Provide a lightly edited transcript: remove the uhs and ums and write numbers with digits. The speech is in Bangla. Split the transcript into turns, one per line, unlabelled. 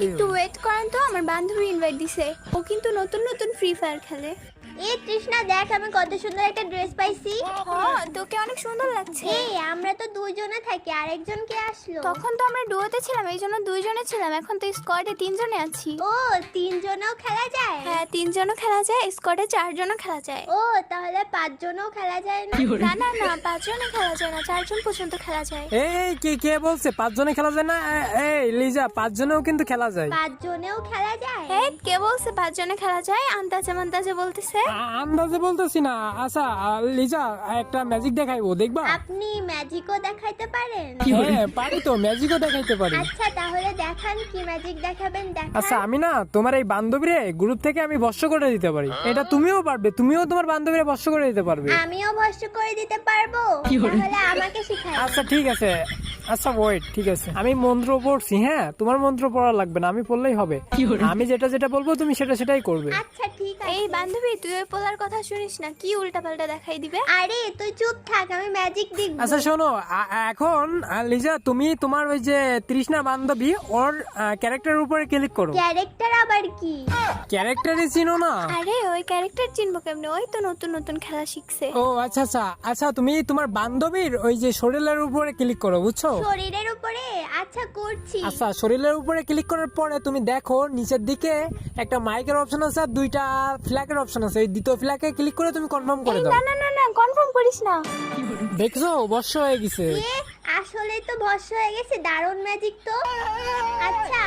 একটু ওয়েট করেন তো, আমার বান্ধবী ইনভাইট দিছে, ও কিন্তু নতুন নতুন ফ্রি ফায়ার খেলে।
এই তৃষ্ণা দেখ, আমি কত সুন্দর একটা ড্রেস পাইছি।
হ্যাঁ, তোকে অনেক সুন্দর লাগছে।
এই আমরা তো দুইজনে থাকি, আরেকজন কে আসলো?
তখন তো আমরা ডুয়োতে ছিলাম, এই জন্য দুইজনে ছিলাম, এখন তো স্কোয়াডে তিনজনে আছি।
ও, তিনজনও খেলা যায়?
হ্যাঁ, তিনজনও খেলা যায়, স্কোয়াডে চারজনও খেলা যায়।
ও, তাহলে পাঁচজনও খেলা যায় না?
না না না, পাঁচজনে খেলা যায় না, চারজন পর্যন্ত খেলা যায়।
এই কে কে বলছে পাঁচজনে খেলা যায় না? এই লিজা, পাঁচজনেও কিন্তু খেলা যায়।
পাঁচজনেও খেলা যায়?
হ্যাঁ, কে বলছে পাঁচজনে খেলা যায়? আন্দাজে মান্দাজে বলতেছে।
আন্দাজে বলতেছি না। আচ্ছা লিজা, একটা ম্যাজিক দেখাইবো, দেখবা?
আপনি ম্যাজিকও দেখাইতে পারেন?
হ্যাঁ পারি তো, ম্যাজিকও দেখাইতে পারি।
আচ্ছা, তাহলে দেখান, কি ম্যাজিক দেখাবেন দেখান।
আচ্ছা আমি না তোমার এই বান্ধবীরে গ্রুপ থেকে আমি ভস্য করে দিতে পারি। এটা তুমিও পারবে, তুমিও তোমার বান্ধবীরে ভস্য করে দিতে পারবে।
আমিও ভস্ম করে দিতে পারবো? তাহলে আমাকে শিখাই।
আচ্ছা ঠিক আছে, আচ্ছা ওয়েট, ঠিক আছে আমি মন্ত্র পড়ছি। হ্যাঁ, তোমার মন্ত্র পড়া লাগবে না, আমি পড়লেই হবে। আমি যেটা যেটা বলবো তুমি সেটা সেটাই করবে।
আচ্ছা ঠিক আছে।
এই বান্ধবী, তুই ওই পোলার কথা শুনিস না, কি উল্টা পাল্টা দেখাই দিবে।
আরে তুই চুপ থাক, আমি ম্যাজিক দেখব।
আচ্ছা শোনো, এখন লিজা তুমি তোমার ওই যে তৃষ্ণা বান্ধবী, ওর ক্যারেক্টারের উপরে ক্লিক করো।
ক্যারেক্টার আবার কি?
ক্যারেক্টারই চিনো না?
আরে ওই ক্যারেক্টার চিনবো কেমনে, ওই তো নতুন নতুন খেলা শিখছে।
ও আচ্ছা আচ্ছা আচ্ছা, তুমি তোমার বান্ধবীর ওই যে শরীরের উপরে ক্লিক করো, বুঝছো?
শরীরের উপরে? আচ্ছা করছি।
আচ্ছা, শরীরের উপরে ক্লিক করার পরে তুমি দেখো নিচের দিকে একটা মাইকের অপশন আছে আর দুইটা ফ্ল্যাগের অপশন আছে। এই দ্বিতীয় ফ্ল্যাগে ক্লিক করে তুমি কনফার্ম করে
এই
দাও।
না না না না, কনফার্ম করিস না।
দেখছো, বর্ষ হয়ে গেছে।
আসলে তো ভস্ম হয়ে গেছে, দারুণ ম্যাজিক তো। আচ্ছা